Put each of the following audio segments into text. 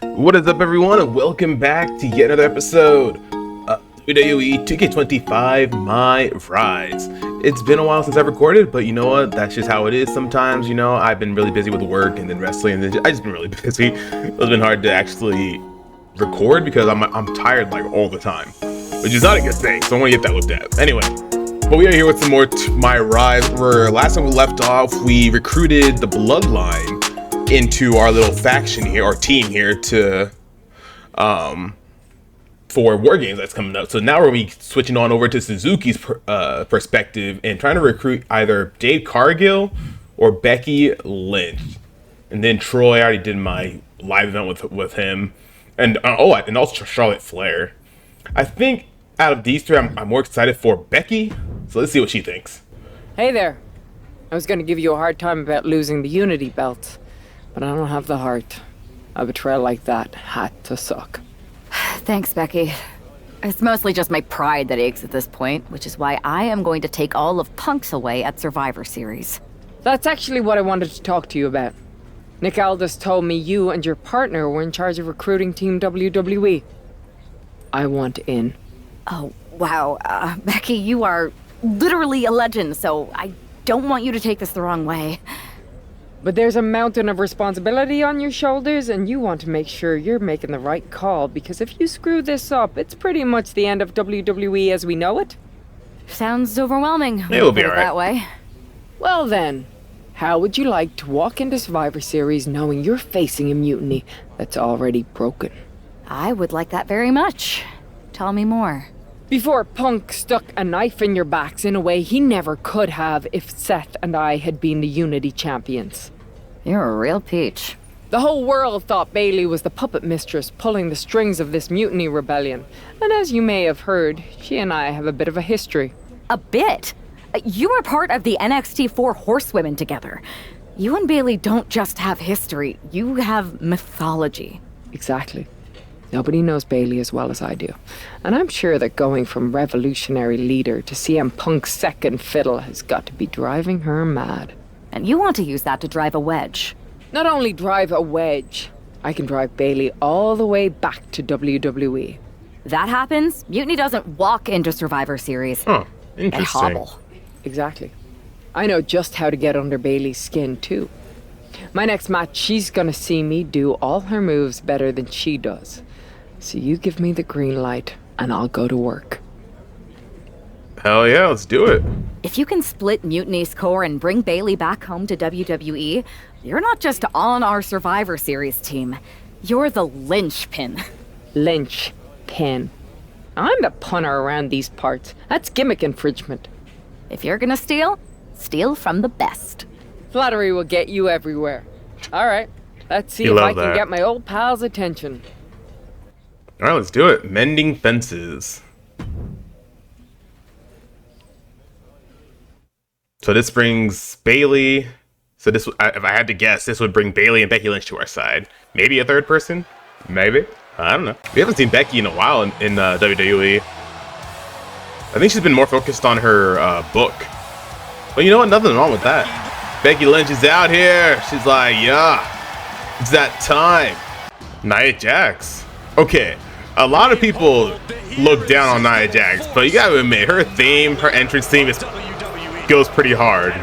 What is up, everyone, and welcome back to yet another episode of WWE 2K25 MyRise. It's been a while since I've recorded, but you know what? That's just how it is sometimes. You know, I've been really busy with work and then wrestling, and then I just been really busy. It's been hard to actually record because I'm tired like all the time, which is not a good thing. So I want to get that looked at. Anyway, but we are here with some more MyRise. Where last time we left off, we recruited the Bloodline into our little faction here, our team here, to for War Games that's coming up. So now we're switching on over to Suzuki's perspective and trying to recruit either Dave Cargill or Becky Lynch. And then Troy, I already did my live event with him, and also Charlotte Flair. I think out of these three, I'm more excited for Becky. So let's see what she thinks. Hey there. I was going to give you a hard time about losing the Unity belt, but I don't have the heart. A betrayal like that had to suck. Thanks, Becky. It's mostly just my pride that aches at this point, which is why I am going to take all of Punk's away at Survivor Series. That's actually what I wanted to talk to you about. Nick Aldis told me you and your partner were in charge of recruiting Team WWE. I want in. Oh, wow. Becky, you are literally a legend, so I don't want you to take this the wrong way. But there's a mountain of responsibility on your shoulders, and you want to make sure you're making the right call, because if you screw this up, it's pretty much the end of WWE as we know it. Sounds overwhelming. It'll be put it alright. that way. Well then, how would you like to walk into Survivor Series knowing you're facing a mutiny that's already broken? I would like that very much. Tell me more. Before Punk stuck a knife in your backs in a way he never could have if Seth and I had been the Unity champions. You're a real peach. The whole world thought Bayley was the puppet mistress pulling the strings of this mutiny rebellion. And as you may have heard, she and I have a bit of a history. A bit? You were part of the NXT 4 Horsewomen together. You and Bayley don't just have history, you have mythology. Exactly. Nobody knows Bayley as well as I do. And I'm sure that going from revolutionary leader to CM Punk's second fiddle has got to be driving her mad. And you want to use that to drive a wedge. Not only drive a wedge, I can drive Bayley all the way back to WWE. That happens, Mutiny doesn't walk into Survivor Series. Huh, They interesting. hobble. Exactly. I know just how to get under Bayley's skin, too. My next match, she's gonna see me do all her moves better than she does. So you give me the green light, and I'll go to work. Hell yeah, let's do it. If you can split Mutiny's core and bring Bayley back home to WWE, you're not just on our Survivor Series team. You're the linchpin. Lynch. Pin. I'm the punter around these parts. That's gimmick infringement. If you're gonna steal, steal from the best. Flattery will get you everywhere. All right, let's see You if I love can that. get my old pal's attention. All right, let's do it. Mending fences. So this brings Bayley. So this, if I had to guess, this would bring Bayley and Becky Lynch to our side. Maybe a third person? Maybe. I don't know. We haven't seen Becky in a while in WWE. I think she's been more focused on her book. But you know what? Nothing wrong with that. Becky Lynch is out here. She's like, yeah, it's that time. Nia Jax. Okay, a lot of people look down on Nia Jax, but you gotta admit, her theme, her entrance theme goes pretty hard.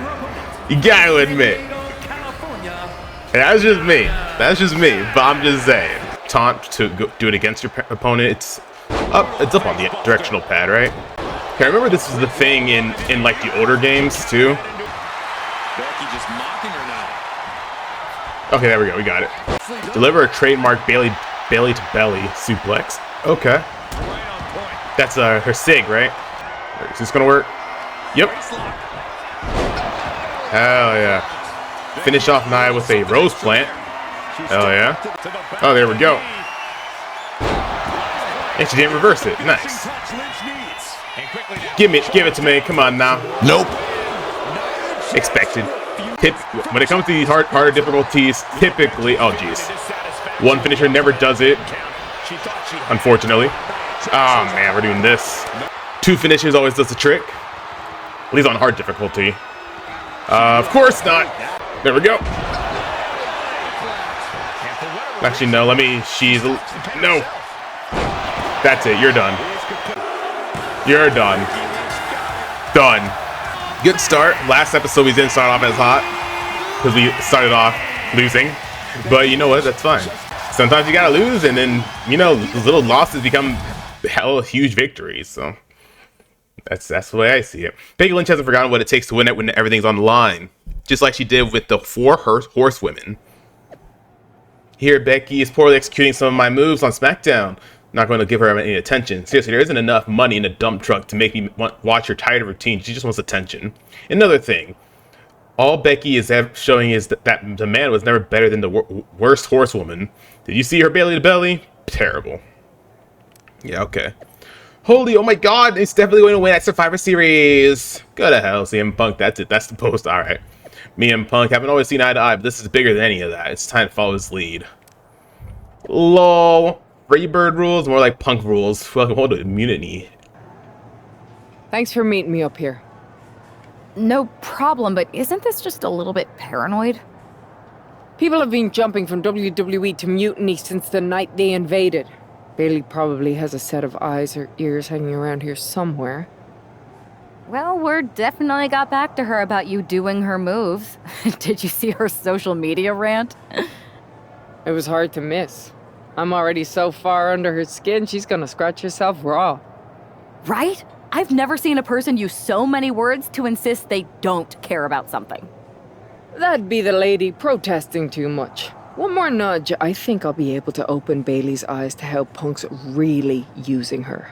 You gotta admit. And that's just me. That's just me. But I'm just saying. Taunt to do it against your opponent. It's up on the directional pad, right? Okay, I remember this was the thing in like the older games too. Becky just mocking her now. Okay, there we go. We got it. Deliver a trademark belly to belly suplex. Okay. That's her sig, right? Is this gonna work? Yep. Hell yeah. Finish off Nia with a rose plant. Hell yeah. Oh, there we go. And she didn't reverse it. Nice. Give it to me. Come on now. Nope. Expected. When it comes to these harder difficulties, typically, oh jeez, one finisher never does it. Unfortunately. Oh man, we're doing this. Two finishers always does the trick. At least on hard difficulty. Of course not. There we go. Actually, no. Let me. No. That's it. You're done. You're done. Done. Good start. Last episode we didn't start off as hot because we started off losing. But you know what? That's fine. Sometimes you gotta lose, and then those little losses become hell huge victories. So that's the way I see it. Becky Lynch hasn't forgotten what it takes to win it when everything's on the line, just like she did with the 4 horsewomen. Here, Becky is poorly executing some of my moves on SmackDown. Not going to give her any attention. Seriously, there isn't enough money in a dump truck to make me watch her tired routine. She just wants attention. Another thing, all Becky is showing is that the man was never better than the worst horsewoman. Did you see her belly to belly? Terrible. Yeah, okay. Holy, oh my god, it's definitely going to win at Survivor Series. Go to hell, CM Punk. That's it. That's the post. All right. Me and Punk haven't always seen eye to eye, but this is bigger than any of that. It's time to follow his lead. Lol. Freebird rules, more like Punk rules. Fucking hold immunity. Thanks for meeting me up here. No problem, but isn't this just a little bit paranoid? People have been jumping from WWE to Mutiny since the night they invaded. Bailey probably has a set of eyes or ears hanging around here somewhere. Well, word definitely got back to her about you doing her moves. Did you see her social media rant? It was hard to miss. I'm already so far under her skin, she's gonna scratch herself raw. Right? I've never seen a person use so many words to insist they don't care about something. That'd be the lady protesting too much. One more nudge, I think I'll be able to open Bailey's eyes to how Punk's really using her.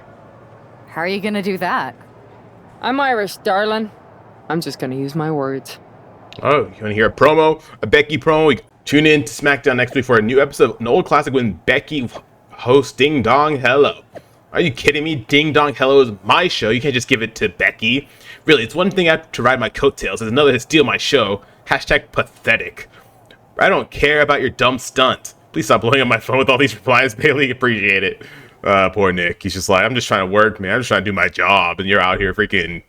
How are you gonna do that? I'm Irish, darling. I'm just gonna use my words. Oh, you wanna hear a promo? A Becky promo? Tune in to SmackDown next week for a new episode of an old classic when Becky hosts Ding Dong Hello. Are you kidding me? Ding Dong Hello is my show. You can't just give it to Becky. Really, it's one thing to ride my coattails. It's another to steal my show. Hashtag pathetic. I don't care about your dumb stunt. Please stop blowing up my phone with all these replies, Bailey. Appreciate it. Poor Nick. He's just like, I'm just trying to work, man. I'm just trying to do my job. And you're out here freaking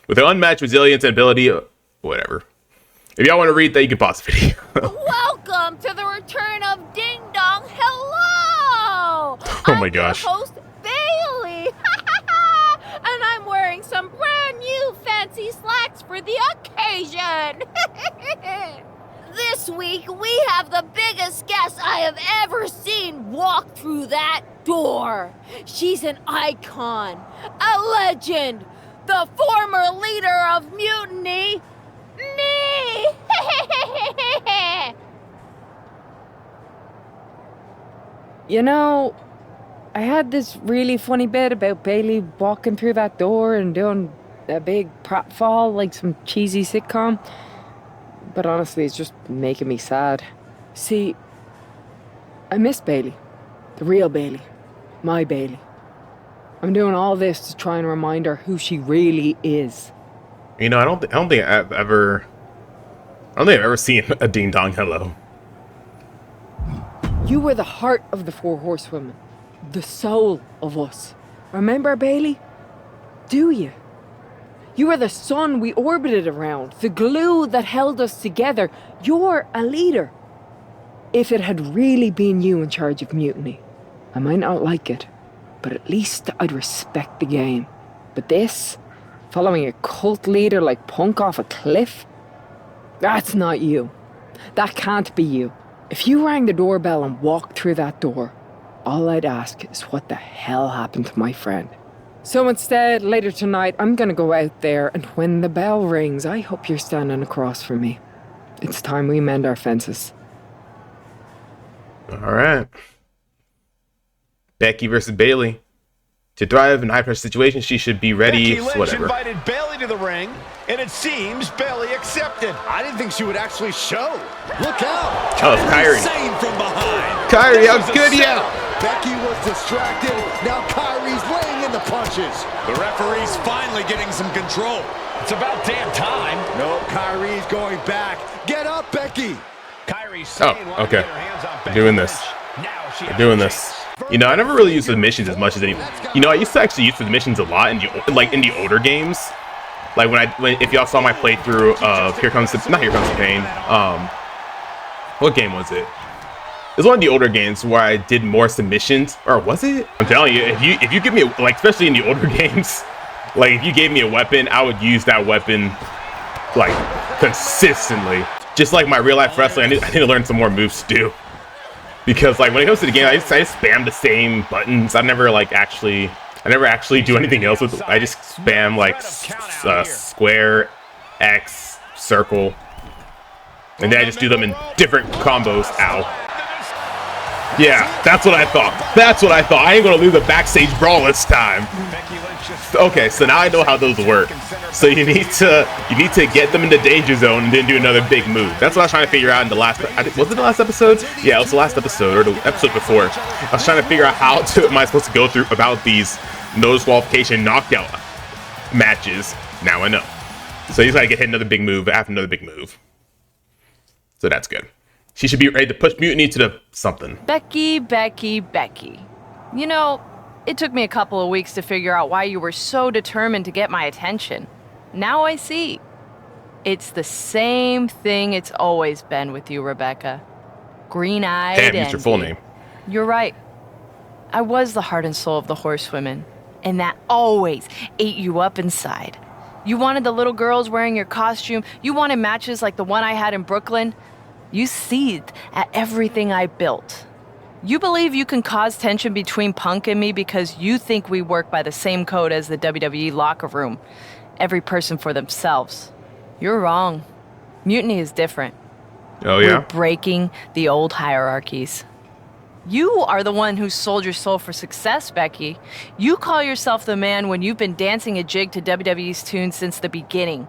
with unmatched resilience and ability. Whatever. If y'all want to read that, you can pause the video. Welcome to the return of Ding Dong Hello! Oh my gosh. I'm your host, Bailey. And I'm wearing some brand new fancy slacks for the occasion. This week, we have the biggest guest I have ever seen walk through that door. She's an icon, a legend, the former leader of Mutiny, me! You know, I had this really funny bit about Bailey walking through that door and doing a big pratfall like some cheesy sitcom. But honestly, it's just making me sad. See, I miss Bailey. The real Bailey. My Bailey. I'm doing all this to try and remind her who she really is. You know, I don't think I've ever seen a Ding Dong Hello. You were the heart of the 4 horsewomen. The soul of us. Remember, Bailey? Do you? You were the sun we orbited around. The glue that held us together. You're a leader. If it had really been you in charge of Mutiny, I might not like it, but at least I'd respect the game. But this, following a cult leader like Punk off a cliff, that's not you. That can't be you. If you rang the doorbell and walked through that door, all I'd ask is what the hell happened to my friend. So instead, later tonight, I'm gonna go out there, and when the bell rings, I hope you're standing across from me. It's time we mend our fences. Alright. Becky versus Bailey. To thrive in high-pressure situations, she should be ready. Becky Lynch Whatever. invited Bailey to the ring, and it seems Bailey accepted. I didn't think she would actually show. Look out! Oh, Kyrie. Insane from behind. Kyrie, This how was a good setup. ya? Becky was distracted. Now Kyrie's laying in the punches. The referee's finally getting some control. It's about damn time. No, Kyrie's going back. Get up, Becky. Kyrie's Oh, saying why okay. get her hands on Becky Doing this. Lynch. Now she We're has doing a this. chance. You know, I never really used submissions as much as any. You know, I used to actually use submissions a lot in the older games. Like when if y'all saw my playthrough of Here Comes the Pain. What game was it? It's one of the older games where I did more submissions, or was it? I'm telling you, if you give me, like, especially in the older games, like if you gave me a weapon, I would use that weapon like consistently. Just like my real life wrestling, I need to learn some more moves to do. Because like when it comes to the game, I just spam the same buttons. I never actually do anything else with it. I just spam like square, X, circle, and then I just do them in different combos. Ow. Yeah, that's what I thought. That's what I thought. I ain't gonna lose a backstage brawl this time. Okay, so now I know how those work. So you need to get them in the danger zone and then do another big move. That's what I was trying to figure out in the last. Was it the last episode? Yeah, it was the last episode or the episode before. I was trying to figure out how am I supposed to go through about these no disqualification knockout matches. Now I know. So he's gotta get hit another big move after another big move. So that's good. She should be ready to push Mutiny to the something. Becky. You know, it took me a couple of weeks to figure out why you were so determined to get my attention. Now I see. It's the same thing it's always been with you, Rebecca. Green-eyed and... Damn, use your full name. You're right. I was the heart and soul of the horsewomen, and that always ate you up inside. You wanted the little girls wearing your costume. You wanted matches like the one I had in Brooklyn. You seethed at everything I built. You believe you can cause tension between Punk and me because you think we work by the same code as the WWE locker room. Every person for themselves. You're wrong. Mutiny is different. Oh, yeah? We're breaking the old hierarchies. You are the one who sold your soul for success, Becky. You call yourself the man when you've been dancing a jig to WWE's tune since the beginning.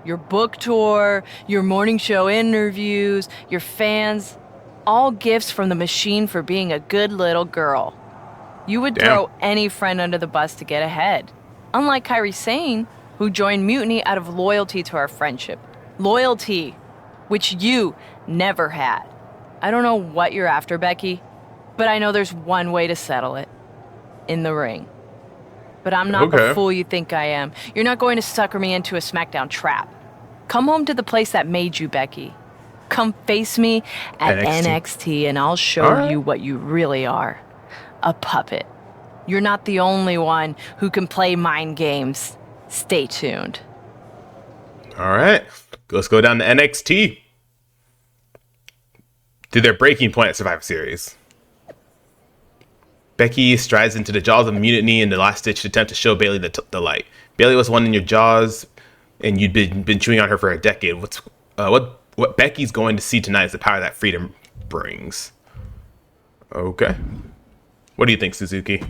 Your book tour, your morning show interviews, your fans, all gifts from the machine for being a good little girl. You would throw any friend under the bus to get ahead. Unlike Kairi Sane, who joined Mutiny out of loyalty to our friendship. Loyalty, which you never had. I don't know what you're after, Becky, but I know there's one way to settle it. In the ring. But I'm not the fool you think I am. You're not going to sucker me into a SmackDown trap. Come home to the place that made you, Becky. Come face me at NXT and I'll show you what you really are. A puppet. You're not the only one who can play mind games. Stay tuned. All right. Let's go down to NXT. To their breaking point at Survivor Series. Becky strides into the jaws of Mutiny in the last-ditch attempt to show Bayley the light. Bayley was one in your jaws, and you'd been chewing on her for a decade. What Becky's going to see tonight is the power that freedom brings. Okay. What do you think, Suzuki?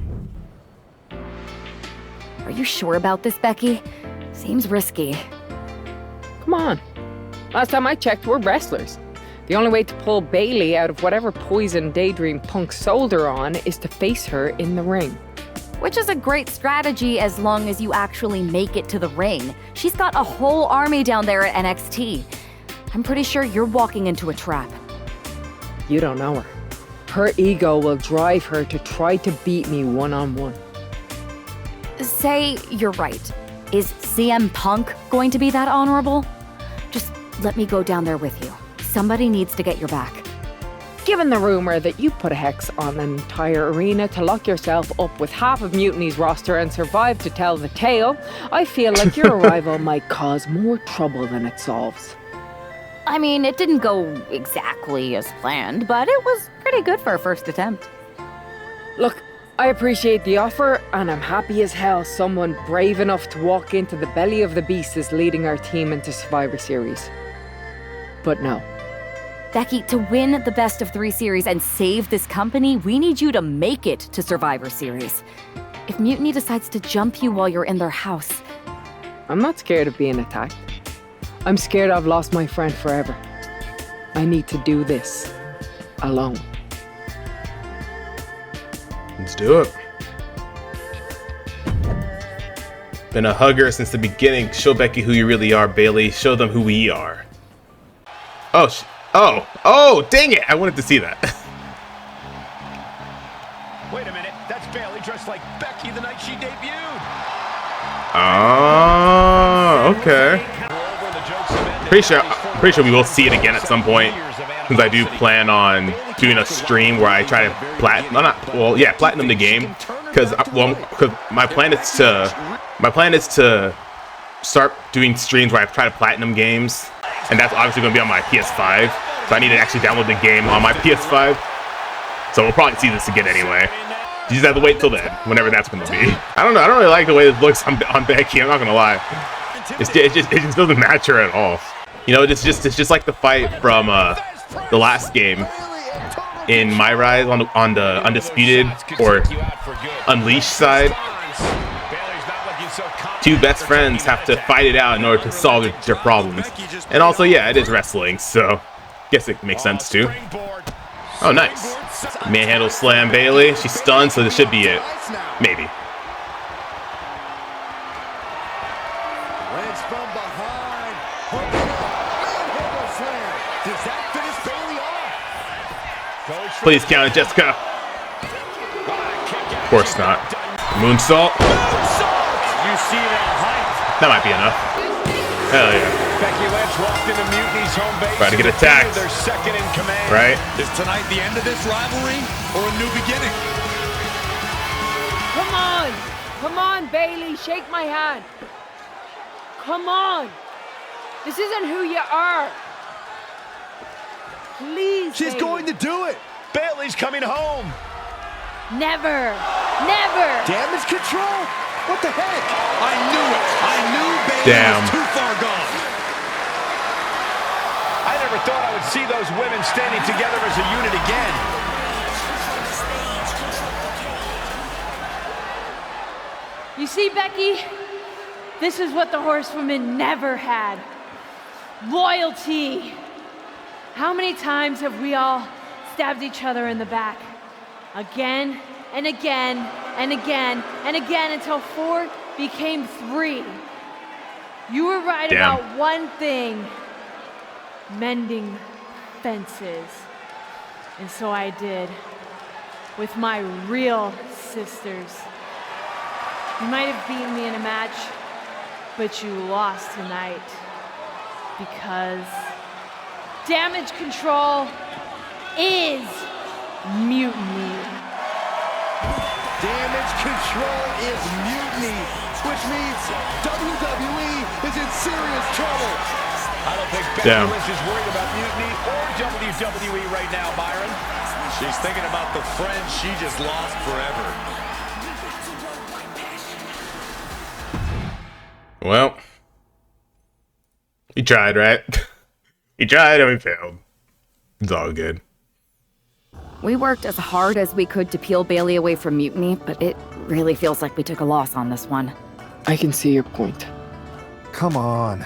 Are you sure about this, Becky? Seems risky. Come on. Last time I checked, we're wrestlers. The only way to pull Bayley out of whatever poison daydream Punk sold her on is to face her in the ring. Which is a great strategy as long as you actually make it to the ring. She's got a whole army down there at NXT. I'm pretty sure you're walking into a trap. You don't know her. Her ego will drive her to try to beat me one-on-one. Say you're right. Is CM Punk going to be that honorable? Just let me go down there with you. Somebody needs to get your back. Given the rumor that you put a hex on an entire arena to lock yourself up with half of Mutiny's roster and survive to tell the tale, I feel like your arrival might cause more trouble than it solves. I mean, it didn't go exactly as planned, but it was pretty good for a first attempt. Look, I appreciate the offer, and I'm happy as hell someone brave enough to walk into the belly of the beast is leading our team into Survivor Series. But no. Becky, to win the best of 3 series and save this company, we need you to make it to Survivor Series. If Mutiny decides to jump you while you're in their house... I'm not scared of being attacked. I'm scared I've lost my friend forever. I need to do this alone. Let's do it. Been a hugger since the beginning. Show Becky who you really are, Bayley. Show them who we are. Oh, dang it. I wanted to see that. Wait a minute. That's Bayley dressed like Becky the night she debuted. Oh, okay. Pretty sure we will see it again at some point. Since I do plan on doing a stream where I try to platinum the game, because my plan is to start doing streams where I try to platinum games, and that's obviously going to be on my PS5. So I need to actually download the game on my PS5. So we'll probably see this again anyway. You just have to wait till then, whenever that's going to be. I don't know. I don't really like the way this looks on Becky. I'm not going to lie. It just doesn't match her at all. You know, it's just like the fight from the last game in MyRise on the Undisputed or Unleashed side. Two best friends have to fight it out in order to solve their problems. And also, yeah, it is wrestling, so guess it makes sense too. Oh, nice. Manhandle slam Bayley. She's stunned, so this should be it. Maybe. Please count it, Jessica. Of course not. Moonsault. You see that height? That might be enough. Hell yeah. Becky Lynch walked into Mutiny's home base. Try to get attacked. They're second in command. Right? Is tonight the end of this rivalry or a new beginning? Come on! Come on, Bailey, shake my hand. Come on! This isn't who you are. Please, She's Bailey. going to do it. Bailey's coming home. Never! Never! Damage control? What the heck? I knew it. I knew Bayley Damn. was too far gone. I never thought I would see those women standing together as a unit again. You see, Becky? This is what the horsewomen never had. Loyalty. How many times have we all stabbed each other in the back? Again and again and again and again until 4 became 3. You were right Damn. about one thing. Mending fences. And so I did. With my real sisters. You might have beaten me in a match, but you lost tonight. Because damage control is mutiny. Damage control is mutiny, which means WWE is in serious trouble. I don't think Becky Damn. Lynch is worried about mutiny or WWE right now, Byron. She's thinking about the friend she just lost forever. Well, he tried, right? He tried and we failed. It's all good. We worked as hard as we could to peel Bailey away from Mutiny, but it really feels like we took a loss on this one. I can see your point. Come on.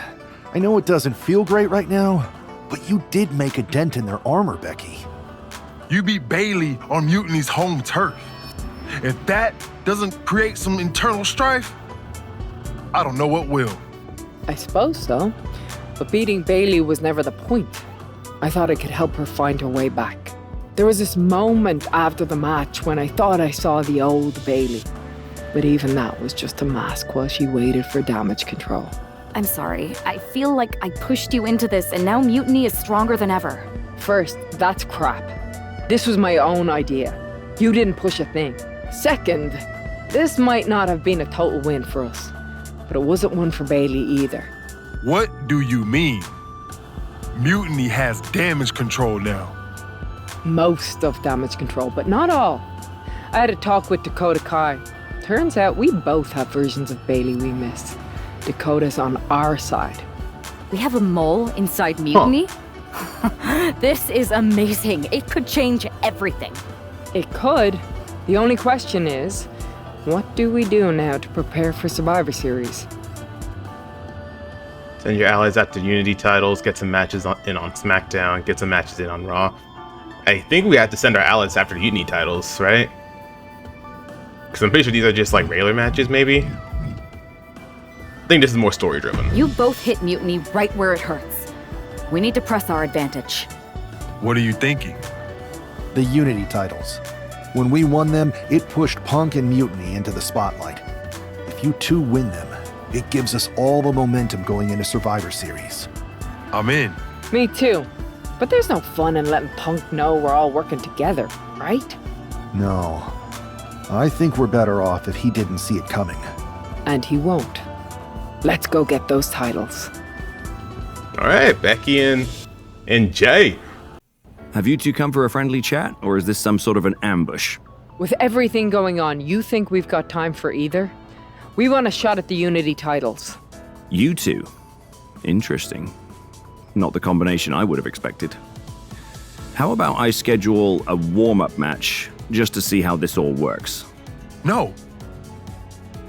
I know it doesn't feel great right now, but you did make a dent in their armor, Becky. You beat Bailey on Mutiny's home turf. If that doesn't create some internal strife, I don't know what will. I suppose so. But beating Bailey was never the point. I thought I could help her find her way back. There was this moment after the match when I thought I saw the old Bailey. But even that was just a mask while she waited for damage control. I'm sorry. I feel like I pushed you into this, and now Mutiny is stronger than ever. First, that's crap. This was my own idea. You didn't push a thing. Second, this might not have been a total win for us. But it wasn't one for Bailey either. What do you mean? Mutiny has damage control now. Most of damage control, but not all. I had a talk with Dakota Kai. Turns out we both have versions of Bailey we miss. Dakota's on our side. We have a mole inside Mutiny? This is amazing. It could change everything. It could. The only question is, what do we do now to prepare for Survivor Series? Send your allies out to Unity titles, get some matches in on SmackDown, get some matches in on Raw. I think we have to send our allies after Unity titles, right? Because I'm pretty sure these are just like regular matches, maybe? I think this is more story driven. You both hit Mutiny right where it hurts. We need to press our advantage. What are you thinking? The Unity titles. When we won them, it pushed Punk and Mutiny into the spotlight. If you two win them, it gives us all the momentum going into Survivor Series. I'm in. Me too. But there's no fun in letting Punk know we're all working together, right? No. I think we're better off if he didn't see it coming. And he won't. Let's go get those titles. All right, Becky and Jay. Have you two come for a friendly chat, or is this some sort of an ambush? With everything going on, you think we've got time for either? We want a shot at the Unity titles. You two? Interesting. Not the combination I would have expected. How about I schedule a warm-up match just to see how this all works? No.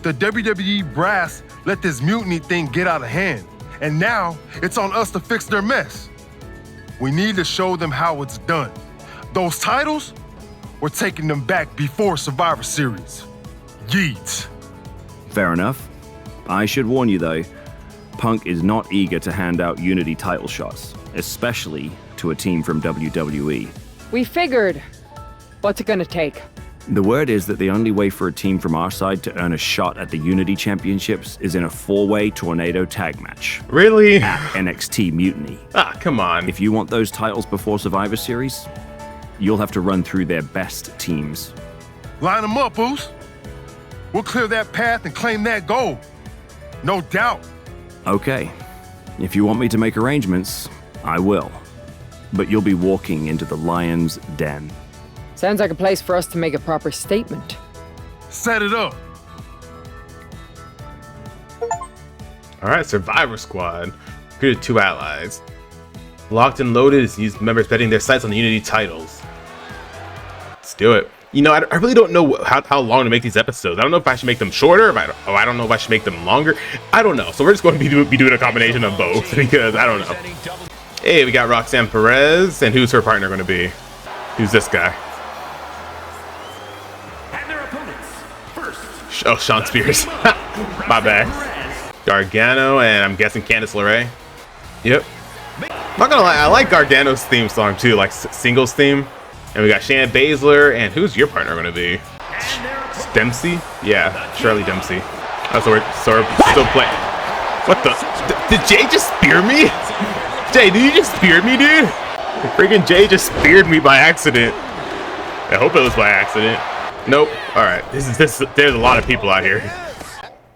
The WWE brass let this mutiny thing get out of hand, and now it's on us to fix their mess. We need to show them how it's done. Those titles, we're taking them back before Survivor Series. Yeet. Fair enough. I should warn you though, Punk is not eager to hand out Unity title shots, especially to a team from WWE. We figured. What's it gonna take? The word is that the only way for a team from our side to earn a shot at the Unity Championships is in a 4-way tornado tag match. Really? At NXT Mutiny. Ah, come on. If you want those titles before Survivor Series, you'll have to run through their best teams. Line them up, Oos. We'll clear that path and claim that gold. No doubt. Okay. If you want me to make arrangements, I will. But you'll be walking into the lion's den. Sounds like a place for us to make a proper statement. Set it up. All right, Survivor Squad. Created 2 allies. Locked and Loaded is used members betting their sights on the Unity titles. Let's do it. You know, I really don't know how long to make these episodes. I don't know if I should make them shorter, I don't know if I should make them longer. I don't know. So we're just going to be doing a combination of both because I don't know. Hey, we got Roxanne Perez, and who's her partner going to be? Who's this guy? And their opponents. First. Oh, Sean Spears. My bad. Gargano, and I'm guessing Candice LeRae. Yep. Not gonna lie, I like Gargano's theme song too, like singles theme. And we got Shayna Baszler, and who's your partner gonna be? Dempsey? Yeah, Shirley Dempsey. Oh, so we're still playing. What the? Did Jay just spear me? Jay, did you just spear me, dude? Freaking Jay just speared me by accident. I hope it was by accident. Nope. All right. There's a lot of people out here.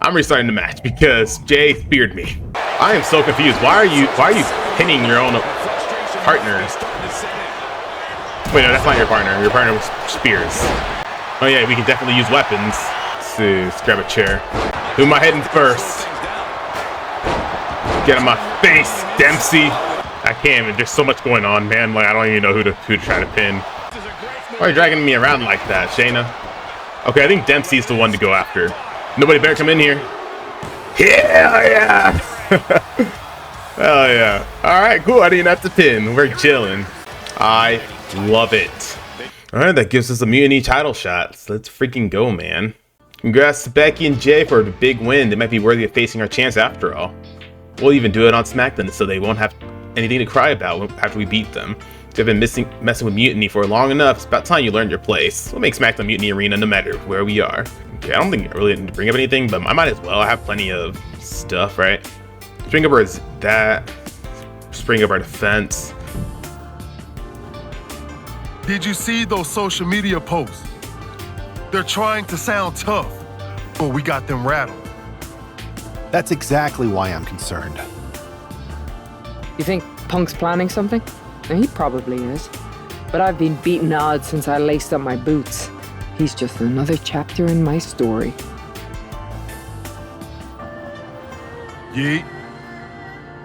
I'm restarting the match because Jay speared me. I am so confused. Why are you pinning your own partners? Wait, no, that's not your partner. Your partner was Spears. Oh yeah, we can definitely use weapons. Let's grab a chair. Who am I hitting first? Get in my face, Dempsey. I can't even. There's so much going on, man. Like I don't even know who to try to pin. Why are you dragging me around like that, Shayna? Okay, I think Dempsey's the one to go after. Nobody better come in here. Hell yeah! Hell yeah! All right, cool. I didn't have to pin. We're chilling. I love it. All right, that gives us a Mutiny title shot. So let's freaking go, man. Congrats to Becky and Jay for the big win. They might be worthy of facing our chance after all. We'll even do it on SmackDown so they won't have anything to cry about after we beat them. They've been messing with Mutiny for long enough. It's about time you learned your place. We'll make SmackDown Mutiny Arena no matter where we are. Okay, I don't think I really need to bring up anything, but I might as well. I have plenty of stuff, right? Spring up our that. Spring up our defense. Did you see those social media posts? They're trying to sound tough, but we got them rattled. That's exactly why I'm concerned. You think Punk's planning something? He probably is. But I've been beating odds since I laced up my boots. He's just another chapter in my story. Yeet.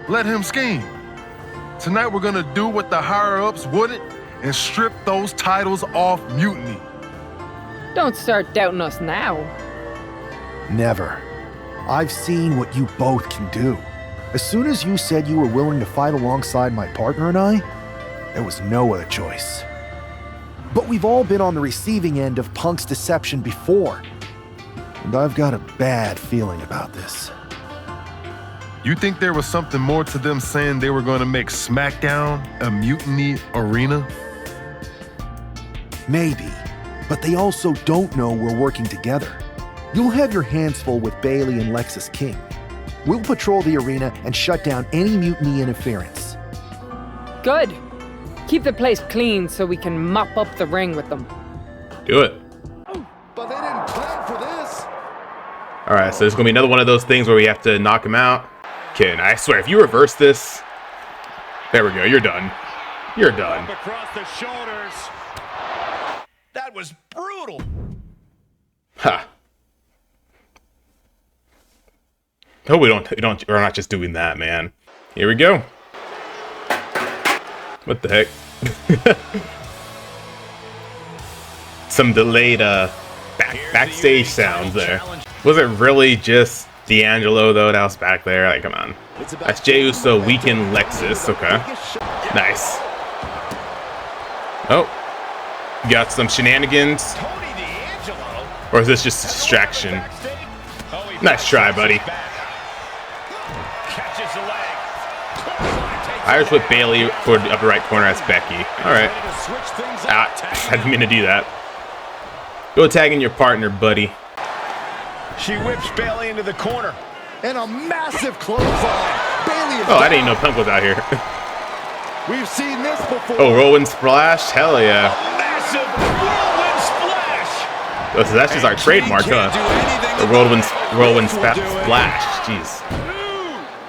Let him scheme. Tonight we're gonna do what the higher-ups wouldn't and strip those titles off Mutiny. Don't start doubting us now. Never. I've seen what you both can do. As soon as you said you were willing to fight alongside my partner and I, there was no other choice. But we've all been on the receiving end of Punk's deception before. And I've got a bad feeling about this. You think there was something more to them saying they were gonna make SmackDown a Mutiny Arena? Maybe, but they also don't know we're working together. You'll have your hands full with Bayley and Lexis King. We'll patrol the arena and shut down any Mutiny interference. Good. Keep the place clean so we can mop up the ring with them. Do it. But they didn't plan for this. All right, so there's gonna be another one of those things where we have to knock him out. Okay, and I swear, if you reverse this, there we go. You're done. You're done. Across the shoulders. That was brutal. Ha. Hope we're not just doing that, man. Here we go. What the heck? Some delayed backstage sounds there. Was it really just D'Angelo though that was back there? Like, come on. That's Jey Uso weaken Lexus. Okay. Nice. Oh. You got some shenanigans. Or is this just a distraction? Nice try, buddy. Irish whip Bailey toward the upper right corner as Becky. Alright. I didn't mean to do that. Go tagging your partner, buddy. She whips Bailey into the corner. And a massive clothesline. Bailey is I didn't even know Punk was out here. We've seen this before. Oh, whirlwind splash? Hell yeah. Massive whirlwind splash. Oh, so that's just our trademark, huh? The whirlwind splash. Jeez.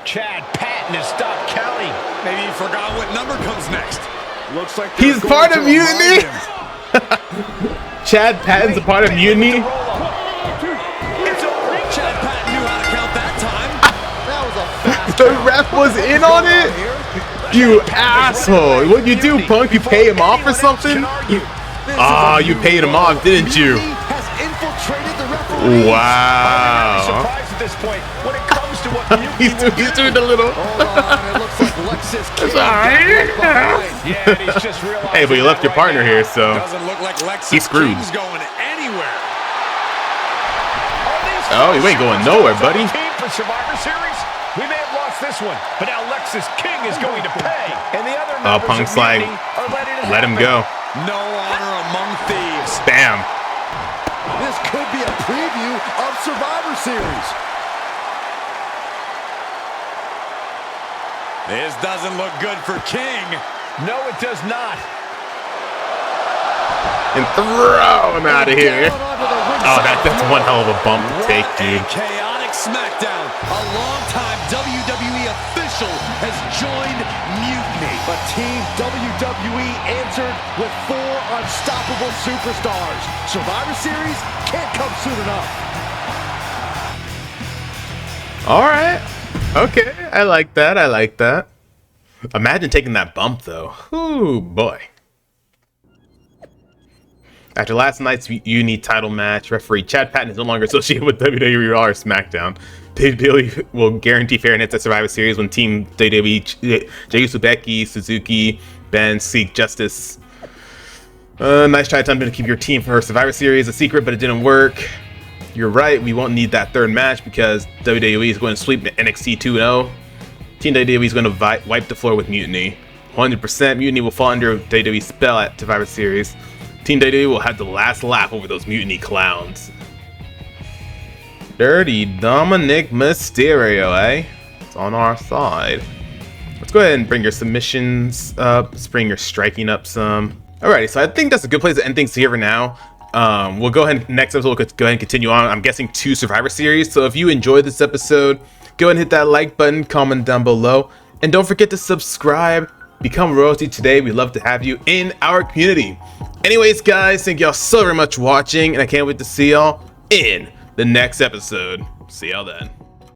Chad Patton has stopped counting. Maybe he forgot what number comes next. Looks like he's part of Mutiny. Chad Patton's a part of Mutiny. Chad Patton knew how to count that time. That was a fast The ref was in on it. You asshole! What you do, Punk? You pay him off or something? Ah, you paid him off, didn't you? Has infiltrated the referee. Wow. Surprised at this point when it comes to what he's doing a little. Hold on, it looks like Lexus King. Yeah, he's just realized. Hey, but you left your partner here, so Doesn't look like Lexus he's screwed. King's going anywhere. Oh, you ain't going nowhere, buddy. For Survivor Series, we may have lost this one, but now Lexus King is going to pay. And the other members Punk's of like, Mutiny are letting it let him happen. go. No honor among thieves. Bam. This could be a preview of Survivor Series. This doesn't look good for King. No, it does not. And throw him out of here. Oh, that's one hell of a bump to take, dude. Chaotic SmackDown. A longtime WWE official has joined Mutiny. But Team WWE answered with 4 unstoppable superstars. Survivor Series can't come soon enough. All right. Okay. I like that. I like that. Imagine taking that bump, though. Ooh, boy. After last night's Uni title match, referee Chad Patton is no longer associated with WWE Raw or SmackDown. Dave Bailey will guarantee fair hits at Survivor Series when Team WWE, Jey Uso, Becky, Suzuki, Ben seek justice. Nice try attempting to keep your team for Survivor Series a secret, but it didn't work. You're right, we won't need that third match because WWE is going to sweep NXT 2-0. Team WWE is going to wipe the floor with Mutiny. 100% Mutiny will fall under WWE's spell at Survivor Series. Team WWE will have the last laugh over those Mutiny clowns. Dirty Dominic Mysterio, eh? It's on our side. Let's go ahead and bring your submissions up. Let's bring your striking up some. Alrighty, so I think that's a good place to end things here for now. We'll go ahead, next episode, we'll go ahead and continue on. I'm guessing 2 Survivor Series. So if you enjoyed this episode, go ahead and hit that like button, comment down below, and don't forget to subscribe. Become royalty today. We'd love to have you in our community. Anyways, guys, thank y'all so very much for watching, and I can't wait to see y'all in the next episode. See y'all then.